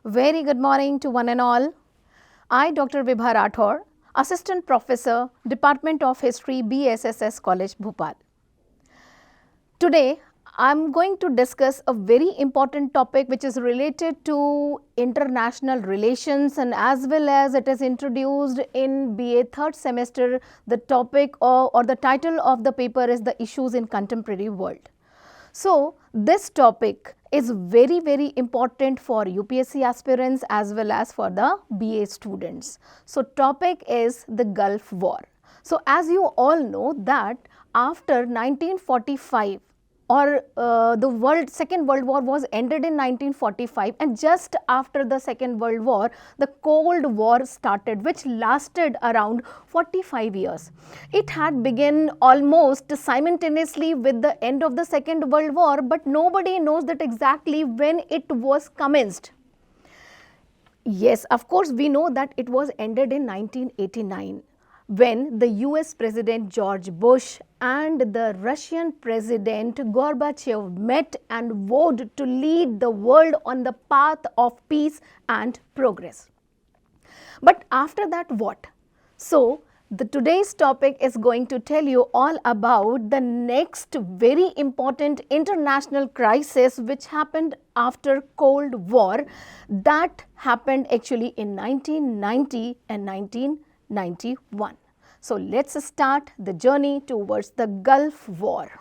Very good morning to one and all. I, Dr. Vibha Rathore, Assistant Professor, Department of History, BSSS College, Bhopal. Today, I am going to discuss a very important topic which is related to international relations, and as well as it is introduced in BA third semester. The topic or the title of the paper is the issues in contemporary world. So, this topic is very important for UPSC aspirants as well as for the BA students. So, topic is the Gulf War. So, as you all know that after 1945 or the Second World War was ended in 1945, and just after the Second World War, the Cold War started, which lasted around 45 years. It had begun almost simultaneously with the end of the Second World War, but nobody knows that exactly when it was commenced. Yes, of course, we know that it was ended in 1989 when the US President George Bush and the Russian President Gorbachev met and vowed to lead the world on the path of peace and progress. But after that, what? So, today's topic is going to tell you all about the next very important international crisis which happened after Cold War, that happened actually in 1990 and 1991. So, let's start the journey towards the Gulf War.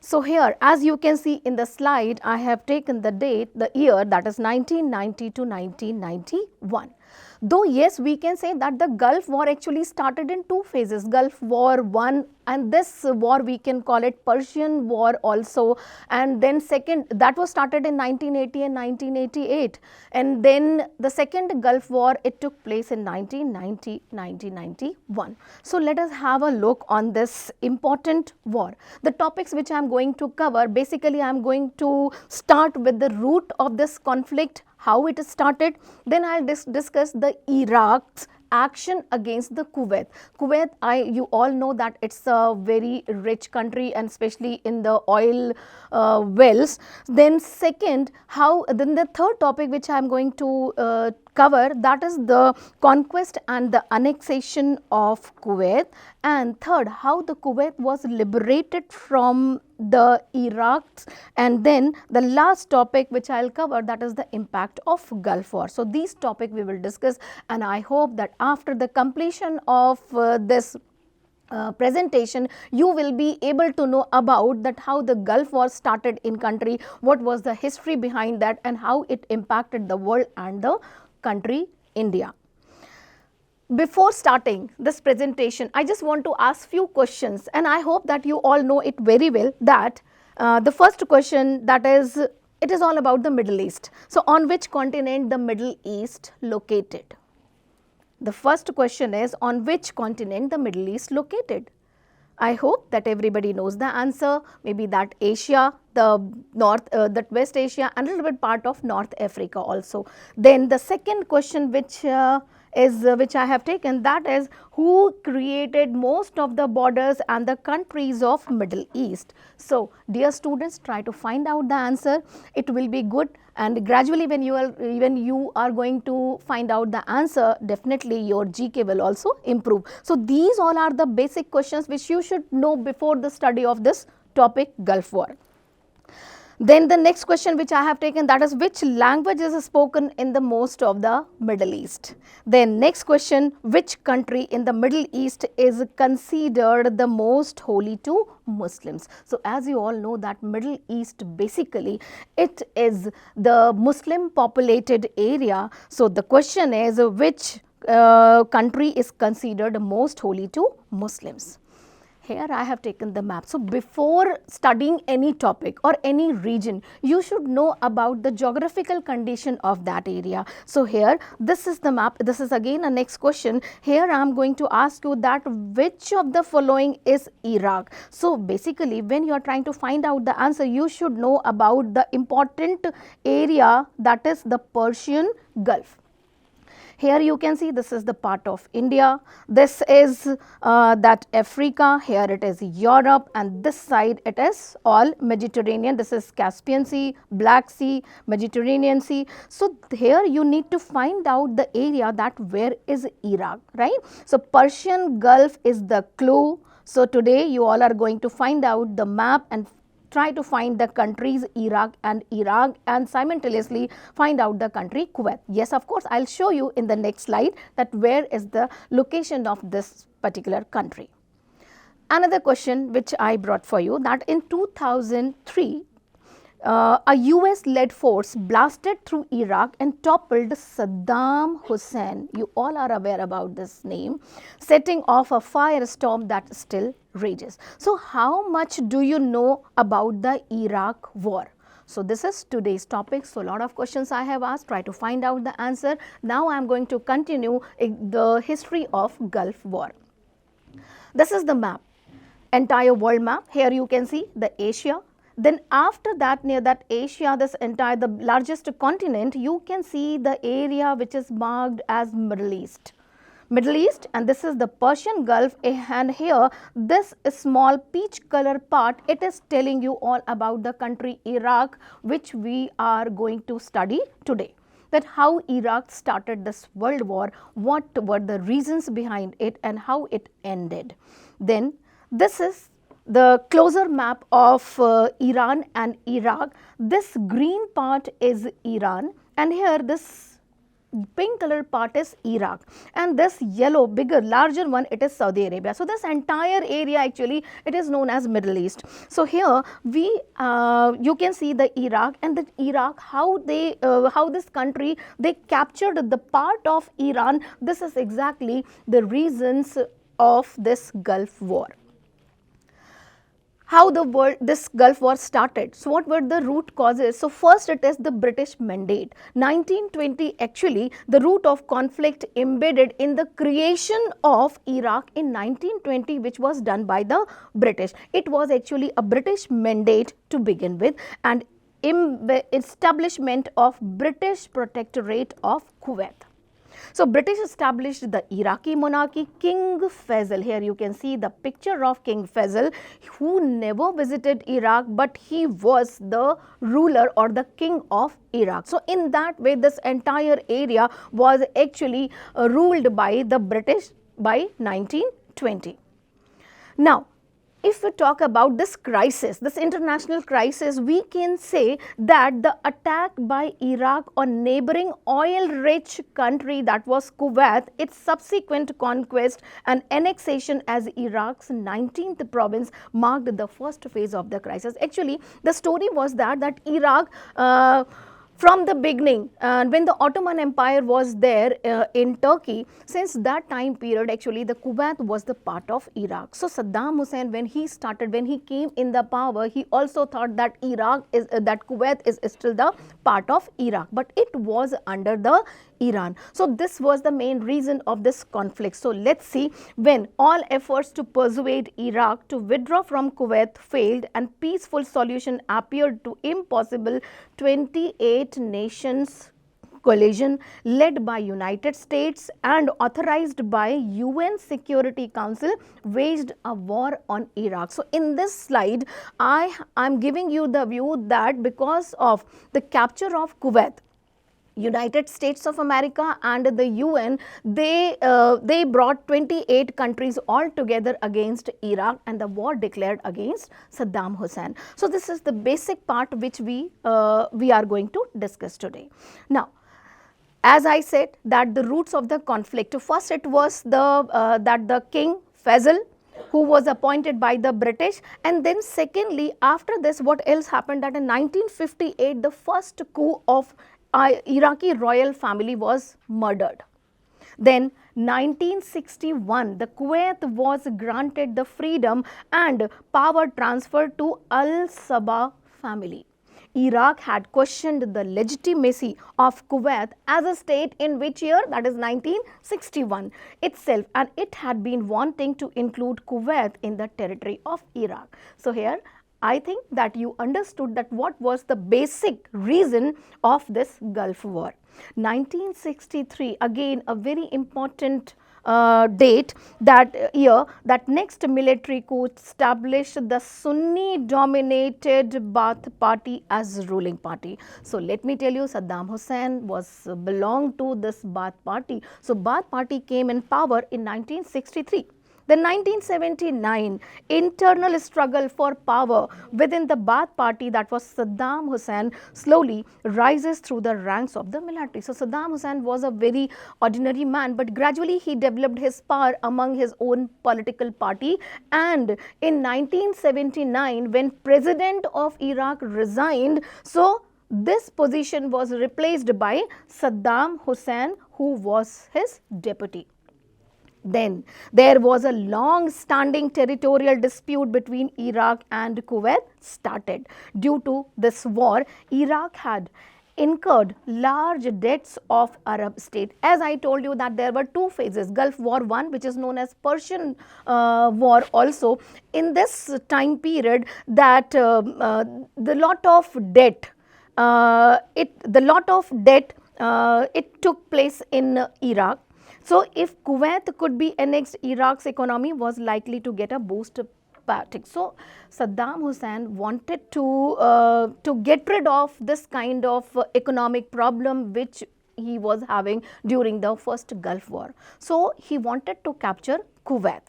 So, here as you can see in the slide, I have taken the date, the year, that is 1990 to 1991. Though yes, we can say that the Gulf War actually started in two phases, Gulf War 1, and this war we can call it Persian War also, and then second, that was started in 1980 and 1988, and then the second Gulf War, it took place in 1990-1991. So let us have a look on this important war. The topics which I am going to cover, basically I am going to start with the root of this conflict, how it started, then I will discuss the Iraq's action against the Kuwait. Kuwait, you all know that it's a very rich country, and especially in the oil wells. Then second, then the third topic which I am going to cover, that is the conquest and the annexation of Kuwait, and third, how the Kuwait was liberated from the Iraq, and then the last topic which I will cover, that is the impact of Gulf War. So these topics we will discuss, and I hope that after the completion of this presentation, you will be able to know about that how the Gulf War started in country, what was the history behind that, and how it impacted the world and the country India. Before starting this presentation, I just want to ask few questions, and I hope that you all know it very well. That the first question, that is, it is all about the Middle East. So on which continent the Middle East located? The first question is, on which continent the Middle East located? I hope that everybody knows the answer. Maybe that Asia, the that West Asia, and a little bit part of North Africa also. Then the second question which I have taken, that is, who created most of the borders and the countries of Middle East? So dear students, try to find out the answer. It will be good, and gradually when you are going to find out the answer, definitely your GK will also improve. So these all are the basic questions which you should know before the study of this topic, Gulf War. Then the next question which I have taken, that is, which language is spoken in the most of the Middle East? Then next question, which country in the Middle East is considered the most holy to Muslims? So as you all know that Middle East, basically it is the Muslim populated area. So the question is, which country is considered most holy to Muslims? Here I have taken the map. So before studying any topic or any region, you should know about the geographical condition of that area. So here, this is the map. This is again a next question. Here I am going to ask you that which of the following is Iraq? So basically, when you are trying to find out the answer, you should know about the important area, that is the Persian Gulf. Here you can see this is the part of India, this is that Africa, here it is Europe, and this side it is all Mediterranean. This is Caspian Sea, Black Sea, Mediterranean Sea. So here you need to find out the area that where is Iraq, right? So Persian Gulf is the clue. So today you all are going to find out the map and try to find the countries Iraq and simultaneously find out the country Kuwait. Yes, of course, I'll show you in the next slide that where is the location of this particular country. Another question which I brought for you, that in 2003, a US-led force blasted through Iraq and toppled Saddam Hussein. You all are aware about this name, setting off a firestorm that still rages. So how much do you know about the Iraq war? So this is today's topic. So a lot of questions I have asked, try to find out the answer. Now I am going to continue the history of Gulf War. This is the map, entire world map. Here you can see the Asia. Then after that, near that Asia, this entire, the largest continent, you can see the area which is marked as Middle East. Middle East, and this is the Persian Gulf, and here this small peach color part, it is telling you all about the country Iraq, which we are going to study today. That how Iraq started this world war, what were the reasons behind it, and how it ended. Then this is the closer map of Iran and Iraq. This green part is Iran, and here this pink color part is Iraq, and this yellow bigger larger one, it is Saudi Arabia. So this entire area actually it is known as Middle East. So here we you can see the Iraq, and the Iraq how they how this country they captured the part of Iran. This is exactly the reasons of this Gulf War. How this Gulf War started. So what were the root causes? So first it is the British mandate. 1920 actually the root of conflict embedded in the creation of Iraq in 1920, which was done by the British. It was actually a British mandate to begin with, and establishment of British Protectorate of Kuwait. So British established the Iraqi monarchy. King Faisal, here you can see the picture of King Faisal, who never visited Iraq, but he was the ruler or the king of Iraq. So in that way this entire area was actually ruled by the British by 1920. Now if we talk about this crisis, this international crisis, we can say that the attack by Iraq on neighboring oil-rich country, that was Kuwait, its subsequent conquest and annexation as Iraq's 19th province marked the first phase of the crisis. Actually, the story was that Iraq from the beginning, when the Ottoman Empire was there in Turkey, since that time period actually the Kuwait was the part of Iraq. So Saddam Hussein, when he came in the power, he also thought that Kuwait is still the part of Iraq, but it was under the Iran. So this was the main reason of this conflict. So let's see, when all efforts to persuade Iraq to withdraw from Kuwait failed and peaceful solution appeared to impossible, 28 nations coalition led by United States and authorized by UN Security Council waged a war on Iraq. So in this slide, I am giving you the view that because of the capture of Kuwait, United States of America and the UN, they brought 28 countries all together against Iraq, and the war declared against Saddam Hussein. So this is the basic part which we are going to discuss today. Now, as I said that the roots of the conflict, first it was the King Faisal, who was appointed by the British, and then secondly after this what else happened, that in 1958 the first coup of Iraqi royal family was murdered. Then 1961 the Kuwait was granted the freedom and power transferred to Al Sabah family. Iraq had questioned the legitimacy of Kuwait as a state in which year, that is 1961 itself, and it had been wanting to include Kuwait in the territory of Iraq. So here I think that you understood that what was the basic reason of this Gulf War. 1963, again a very important date, that year, that next military coup established the Sunni dominated Baath party as ruling party. So let me tell you, Saddam Hussein was belonged to this Baath party. So Baath party came in power in 1963. The 1979 internal struggle for power within the Baath party, that was Saddam Hussein, slowly rises through the ranks of the military. So Saddam Hussein was a very ordinary man, but gradually he developed his power among his own political party. And in 1979, when President of Iraq resigned, so this position was replaced by Saddam Hussein, who was his deputy. Then there was a long-standing territorial dispute between Iraq and Kuwait started. Due to this war, Iraq had incurred large debts of Arab state. As I told you that there were two phases, Gulf War I, which is known as Persian War also. In this time period, that the lot of debt, it took place in Iraq. So if Kuwait could be annexed, Iraq's economy was likely to get a boost back. So Saddam Hussein wanted to get rid of this kind of economic problem which he was having during the first Gulf War. So he wanted to capture Kuwait.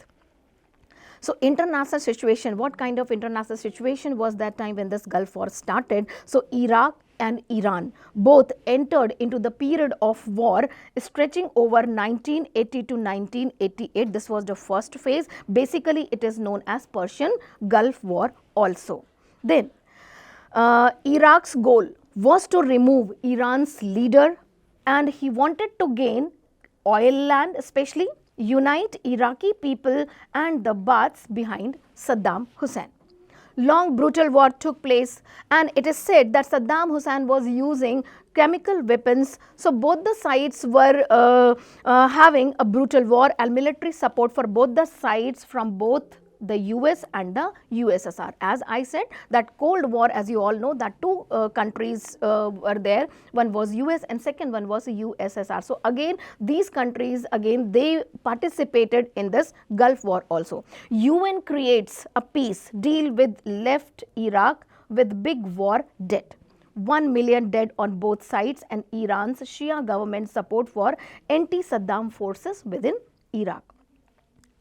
So international situation, what kind of international situation was that time when this Gulf War started? So Iraq and Iran both entered into the period of war stretching over 1980 to 1988. This was the first phase. Basically, it is known as Persian Gulf War also. Then Iraq's goal was to remove Iran's leader, and he wanted to gain oil land, especially unite Iraqi people and the Baaths behind Saddam Hussein. Long brutal war took place, and it is said that Saddam Hussein was using chemical weapons. So both the sides were having a brutal war, and military support for both the sides from both the US and the USSR. As I said, that Cold War, as you all know, that two countries were there. One was US and second one was USSR. So again, these countries, again, they participated in this Gulf War also. UN creates a peace deal with left Iraq with big war debt. 1 million dead on both sides, and Iran's Shia government support for anti-Saddam forces within Iraq.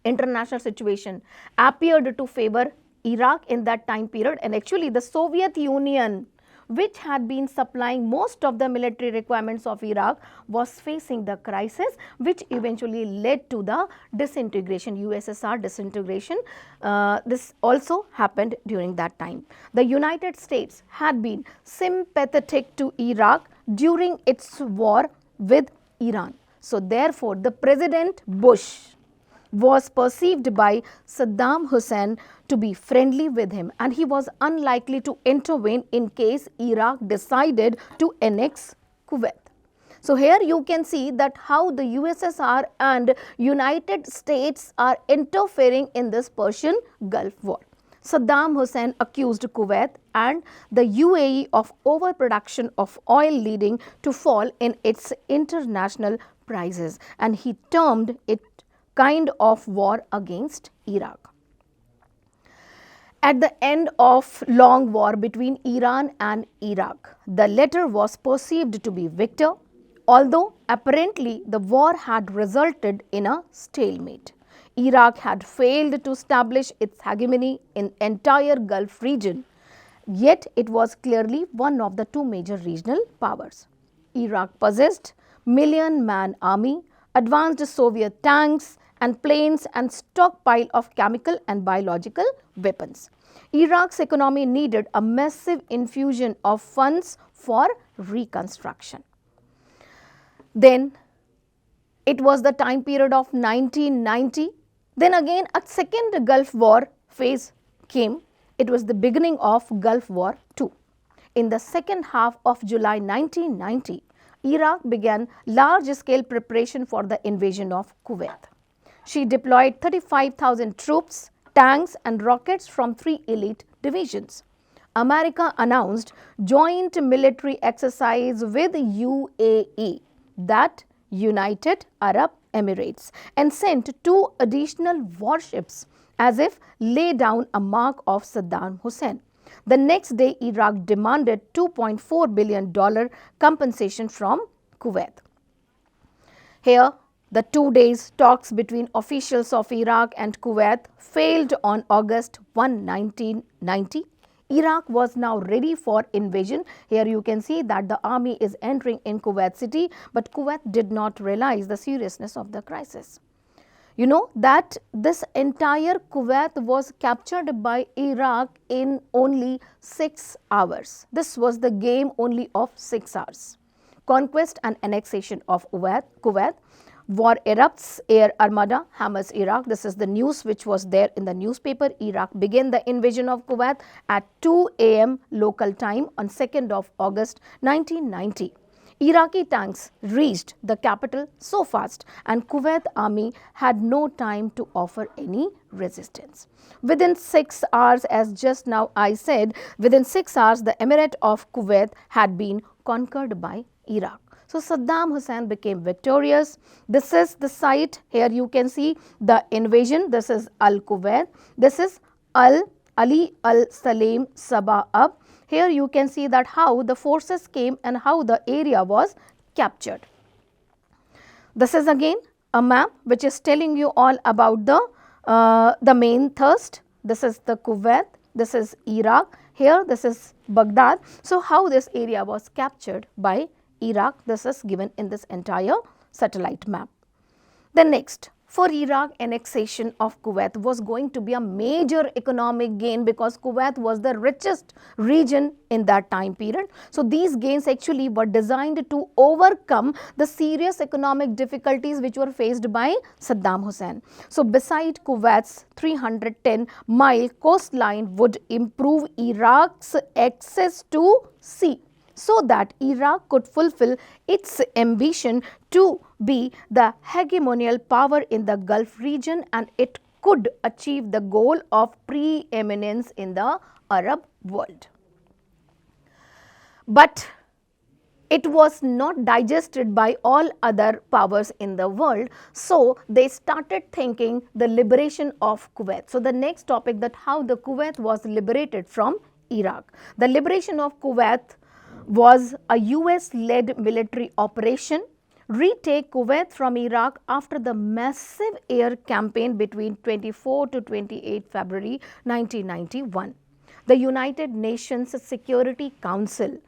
International situation appeared to favor Iraq in that time period, and actually the Soviet Union, which had been supplying most of the military requirements of Iraq, was facing the crisis, which eventually led to the disintegration, USSR disintegration. This also happened during that time. The United States had been sympathetic to Iraq during its war with Iran. So therefore, the President Bush was perceived by Saddam Hussein to be friendly with him, and he was unlikely to intervene in case Iraq decided to annex Kuwait. So here you can see that how the USSR and United States are interfering in this Persian Gulf War. Saddam Hussein accused Kuwait and the UAE of overproduction of oil, leading to fall in its international prices, and he termed it kind of war against Iraq. At the end of long war between Iran and Iraq, the latter was perceived to be victor, although apparently the war had resulted in a stalemate. Iraq had failed to establish its hegemony in entire Gulf region, yet it was clearly one of the two major regional powers. Iraq possessed million-man army, advanced Soviet tanks and planes, and stockpile of chemical and biological weapons. Iraq's economy needed a massive infusion of funds for reconstruction. Then it was the time period of 1990. Then again a second Gulf War phase came. It was the beginning of Gulf War II. In the second half of July 1990, Iraq began large-scale preparation for the invasion of Kuwait. She deployed 35,000 troops, tanks and rockets from 3 elite divisions. America announced joint military exercise with UAE, that United Arab Emirates, and sent 2 additional warships as if lay down a mark of Saddam Hussein. The next day, Iraq demanded $2.4 billion compensation from Kuwait. Here, the 2 days talks between officials of Iraq and Kuwait failed on August 1, 1990. Iraq was now ready for invasion. Here you can see that the army is entering in Kuwait city, but Kuwait did not realize the seriousness of the crisis. You know that this entire Kuwait was captured by Iraq in only 6 hours. This was the game only of 6 hours. Conquest and annexation of Kuwait. War erupts, air armada hammers Iraq. This is the news which was there in the newspaper. Iraq began the invasion of Kuwait at 2 a.m. local time on 2nd of August 1990. Iraqi tanks reached the capital so fast and Kuwait army had no time to offer any resistance. Within 6 hours, as just now I said, within 6 hours the Emirate of Kuwait had been conquered by Iraq. So Saddam Hussein became victorious. This is the site. Here you can see the invasion. This is Al-Kuwait. This is Ali Al-Salim Sabah Ab. Here you can see that how the forces came and how the area was captured. This is again a map which is telling you all about the main thrust. This is the Kuwait. This is Iraq. Here this is Baghdad. So how this area was captured by Iraq, this is given in this entire satellite map. The next, for Iraq, annexation of Kuwait was going to be a major economic gain because Kuwait was the richest region in that time period. So these gains actually were designed to overcome the serious economic difficulties which were faced by Saddam Hussein. So beside Kuwait's 310-mile coastline would improve Iraq's access to sea, so that Iraq could fulfill its ambition to be the hegemonial power in the Gulf region, and it could achieve the goal of preeminence in the Arab world. But it was not digested by all other powers in the world, so they started thinking the liberation of Kuwait. So the next topic, that how the Kuwait was liberated from Iraq. The liberation of Kuwait was a US-led military operation. Retake Kuwait from Iraq after the massive air campaign between 24 to 28 February 1991. The United Nations Security Council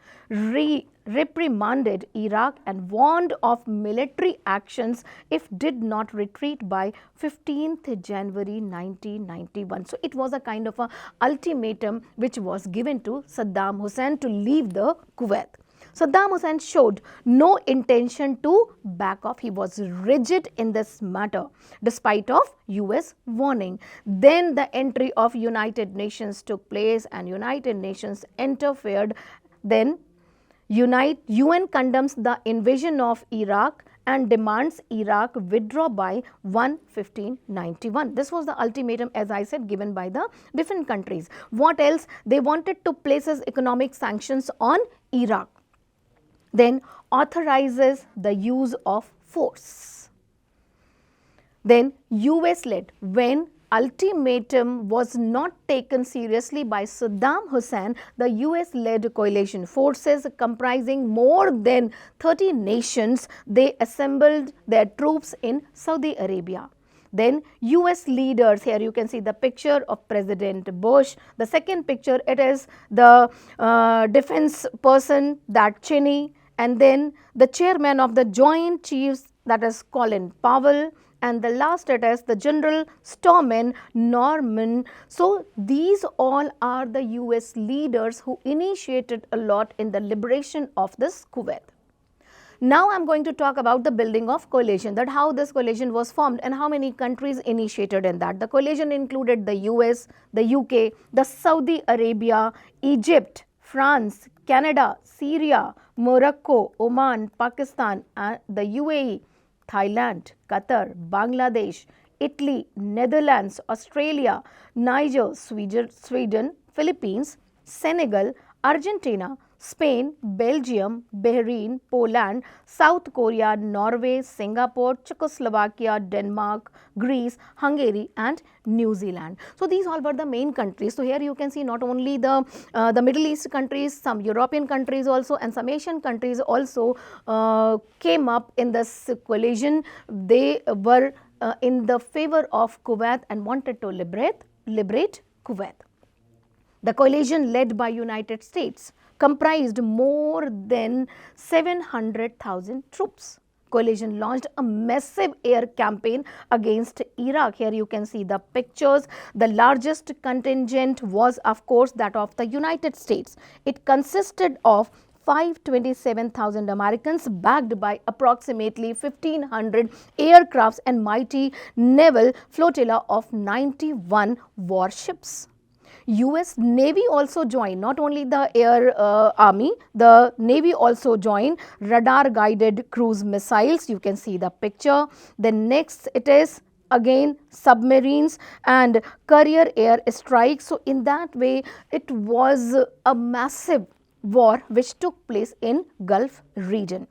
reprimanded Iraq and warned of military actions if did not retreat by 15th January 1991. So it was a kind of a ultimatum which was given to Saddam Hussein to leave the Kuwait. Saddam Hussein showed no intention to back off. He was rigid in this matter despite of US warning. Then the entry of United Nations took place and United Nations interfered. Then UN condemns the invasion of Iraq and demands Iraq withdraw by 1/15/91. This was the ultimatum, as I said, given by the different countries. What else? They wanted to place economic sanctions on Iraq. Then authorizes the use of force. Then US led, when ultimatum was not taken seriously by Saddam Hussein, the US-led coalition forces comprising more than 30 nations, they assembled their troops in Saudi Arabia. Then US leaders, here you can see the picture of President Bush. The second picture, it is the defense person, that Cheney, and then the chairman of the Joint Chiefs, that is Colin Powell, and the last it is the General Stoneman Norman. So these all are the US leaders who initiated a lot in the liberation of this Kuwait. Now I am going to talk about the building of coalition, that how this coalition was formed and how many countries initiated in that. The coalition included the US, the UK, the Saudi Arabia, Egypt, France, Canada, Syria, Morocco, Oman, Pakistan, the UAE, Thailand, Qatar, Bangladesh, Italy, Netherlands, Australia, Niger, Sweden, Philippines, Senegal, Argentina, Spain, Belgium, Bahrain, Poland, South Korea, Norway, Singapore, Czechoslovakia, Denmark, Greece, Hungary and New Zealand. So these all were the main countries. So here you can see not only the Middle East countries, some European countries also and some Asian countries also came up in this coalition. They were in the favor of Kuwait and wanted to liberate Kuwait. The coalition led by United States comprised more than 700,000 troops. Coalition launched a massive air campaign against Iraq. Here you can see the pictures. The largest contingent was of course that of the United States. It consisted of 527,000 Americans backed by approximately 1,500 aircrafts and mighty naval flotilla of 91 warships. US Navy also joined, not only the air army, the Navy also joined radar guided cruise missiles. You can see the picture. Then next it is again submarines and carrier air strikes. So in that way it was a massive war which took place in Gulf region,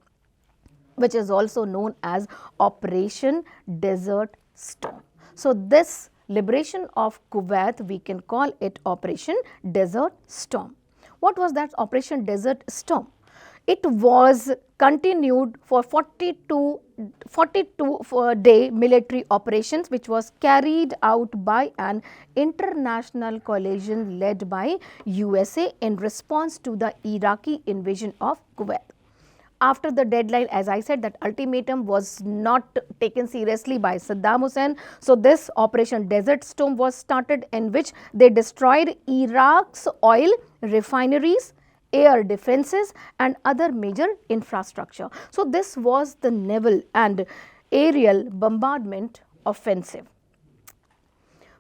which is also known as Operation Desert Storm. So this liberation of Kuwait, we can call it Operation Desert Storm. What was that Operation Desert Storm? It was continued for 42 day military operations which was carried out by an international coalition led by USA in response to the Iraqi invasion of Kuwait. After the deadline, as I said, that ultimatum was not taken seriously by Saddam Hussein. So this Operation Desert Storm was started, in which they destroyed Iraq's oil refineries, air defenses and other major infrastructure. So this was the naval and aerial bombardment offensive.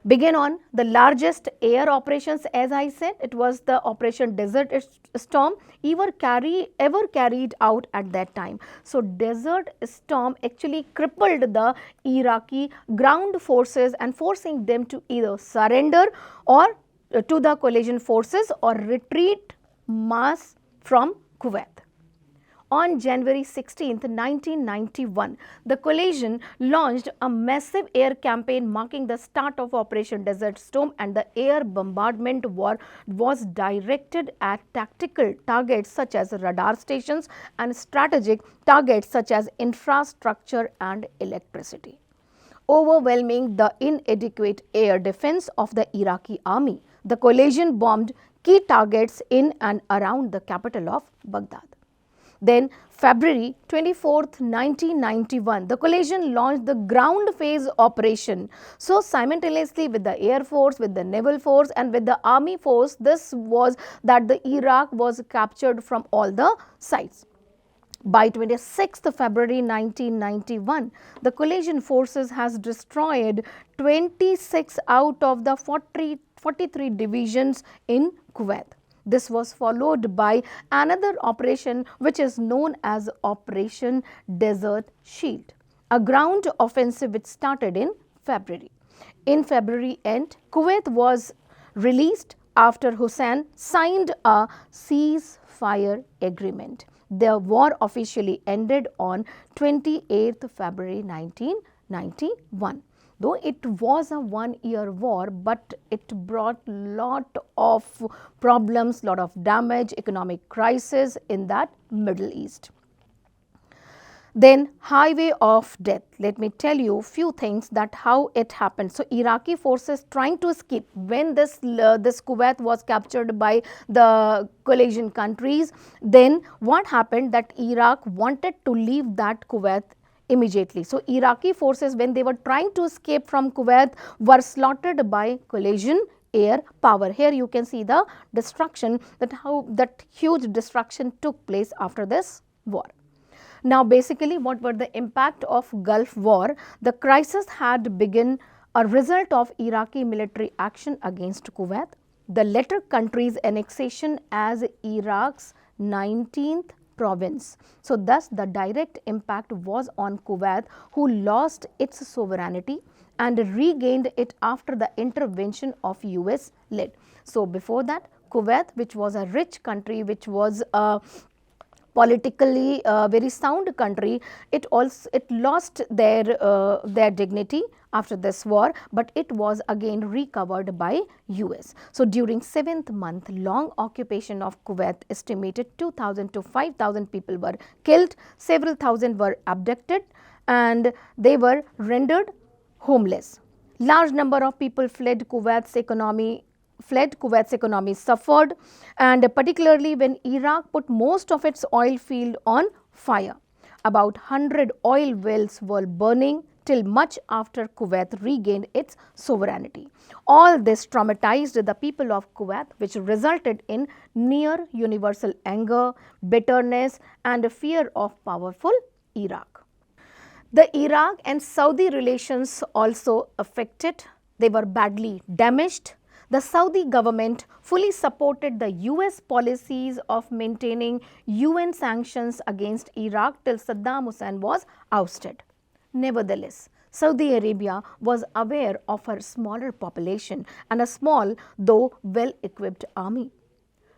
Began on the largest air operations, as I said, it was the Operation Desert Storm ever carried out at that time. So Desert Storm actually crippled the Iraqi ground forces and forcing them to either surrender or to the coalition forces or retreat mass from Kuwait. On January 16, 1991, the coalition launched a massive air campaign marking the start of Operation Desert Storm, and the air bombardment war was directed at tactical targets such as radar stations and strategic targets such as infrastructure and electricity. Overwhelming the inadequate air defense of the Iraqi army, the coalition bombed key targets in and around the capital of Baghdad. Then February 24, 1991, the coalition launched the ground phase operation. So simultaneously with the air force, with the naval force and with the army force, this was that the Iraq was captured from all the sides. By 26th February 1991, the coalition forces has destroyed 26 out of the 43 divisions in Kuwait. This was followed by another operation which is known as Operation Desert Shield, a ground offensive which started in February. In February end, Kuwait was released after Hussein signed a ceasefire agreement. The war officially ended on 28th February 1991. Though it was a one-year war, but it brought lot of problems, lot of damage, economic crisis in that Middle East. Then highway of death. Let me tell you few things that how it happened. So Iraqi forces trying to escape when this Kuwait was captured by the coalition countries. Then what happened that Iraq wanted to leave that Kuwait immediately. So Iraqi forces, when they were trying to escape from Kuwait, were slaughtered by coalition air power. Here you can see the destruction, that how that huge destruction took place after this war. Now basically what were the impact of Gulf War? The crisis had begun a result of Iraqi military action against Kuwait, the latter country's annexation as Iraq's 19th province. So thus the direct impact was on Kuwait, who lost its sovereignty and regained it after the intervention of US led. So before that, Kuwait, which was a rich country, which was a politically very sound country, it lost their dignity after this war, but it was again recovered by US. So during 7th month long occupation of Kuwait, estimated 2,000 to 5,000 people were killed, several thousand were abducted, and they were rendered homeless. Large number of people fled. Kuwait's economy suffered, and particularly when Iraq put most of its oil field on fire. About 100 oil wells were burning till much after Kuwait regained its sovereignty. All this traumatized the people of Kuwait, which resulted in near universal anger, bitterness, and a fear of powerful Iraq. The Iraq and Saudi relations also affected. They were badly damaged. The Saudi government fully supported the US policies of maintaining UN sanctions against Iraq till Saddam Hussein was ousted. Nevertheless, Saudi Arabia was aware of her smaller population and a small though well-equipped army.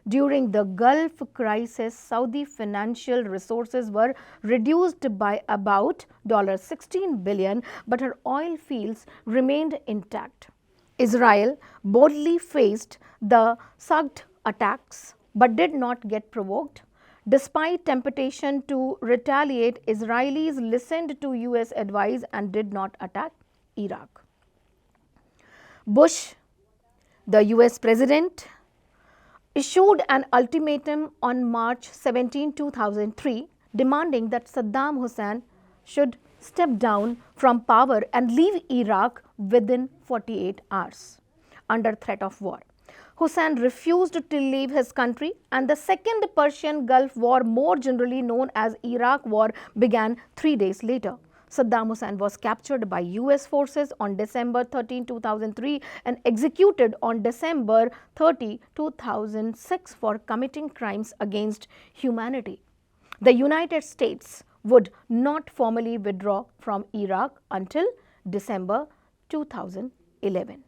During the Gulf crisis, Saudi financial resources were reduced by about $16 billion, but her oil fields remained intact. Israel boldly faced the Scud attacks but did not get provoked. Despite temptation to retaliate, Israelis listened to US advice and did not attack Iraq. Bush, the US president, issued an ultimatum on March 17, 2003, demanding that Saddam Hussein should step down from power and leave Iraq within 48 hours under threat of war. Hussein refused to leave his country, and the Second Persian Gulf War, more generally known as Iraq War, began 3 days later. Saddam Hussein was captured by US forces on December 13, 2003 and executed on December 30, 2006 for committing crimes against humanity. The United States would not formally withdraw from Iraq until December 2011.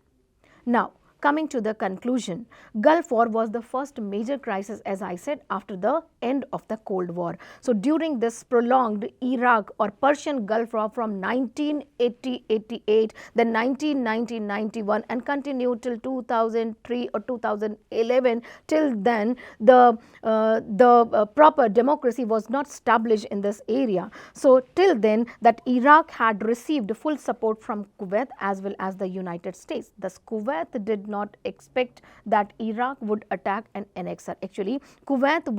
Now, coming to the conclusion, Gulf War was the first major crisis, as I said, after the end of the Cold War. So during this prolonged Iraq or Persian Gulf War from 1980-88, then 1990-91 and continued till 2003 or 2011, till then the proper democracy was not established in this area. So till then that Iraq had received full support from Kuwait as well as the United States. Thus Kuwait did not expect that Iraq would attack and annex her. Actually, Kuwait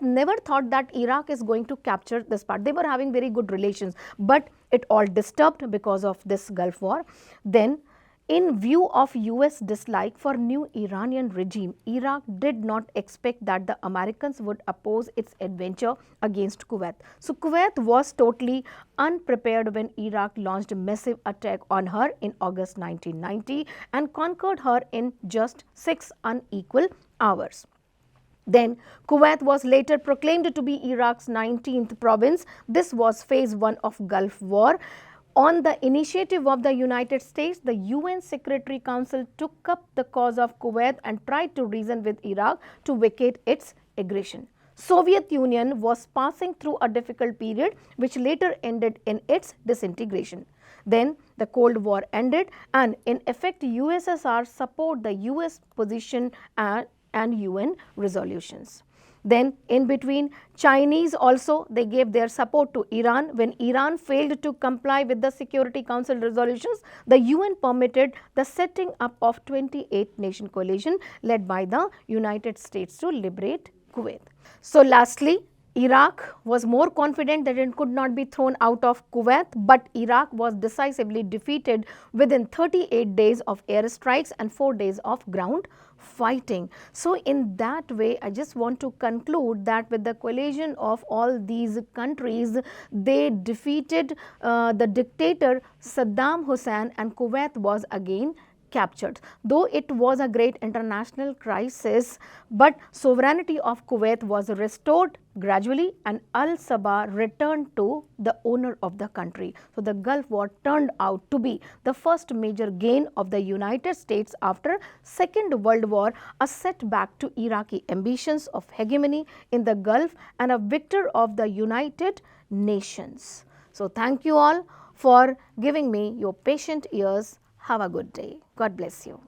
never thought that Iraq is going to capture this part. They were having very good relations, but it all disturbed because of this Gulf War. Then, in view of US dislike for new Iranian regime, Iraq did not expect that the Americans would oppose its adventure against Kuwait. So Kuwait was totally unprepared when Iraq launched a massive attack on her in August 1990 and conquered her in just 6 unequal hours. Then Kuwait was later proclaimed to be Iraq's 19th province. This was phase 1 of Gulf War. On the initiative of the United States, the UN Secretary Council took up the cause of Kuwait and tried to reason with Iraq to vacate its aggression. Soviet Union was passing through a difficult period which later ended in its disintegration. Then the Cold War ended and in effect USSR support the US position and UN resolutions. Then in between, Chinese also, they gave their support to Iran. When Iran failed to comply with the Security Council resolutions, the UN permitted the setting up of 28-nation coalition led by the United States to liberate Kuwait. So lastly, Iraq was more confident that it could not be thrown out of Kuwait, but Iraq was decisively defeated within 38 days of airstrikes and 4 days of ground fighting. So in that way, I just want to conclude that with the coalition of all these countries, they defeated the dictator Saddam Hussein and Kuwait was again captured. Though it was a great international crisis, but sovereignty of Kuwait was restored gradually and Al-Sabah returned to the owner of the country. So, the Gulf War turned out to be the first major gain of the United States after Second World War, a setback to Iraqi ambitions of hegemony in the Gulf and a victor of the United Nations. So, thank you all for giving me your patient ears. Have a good day. God bless you.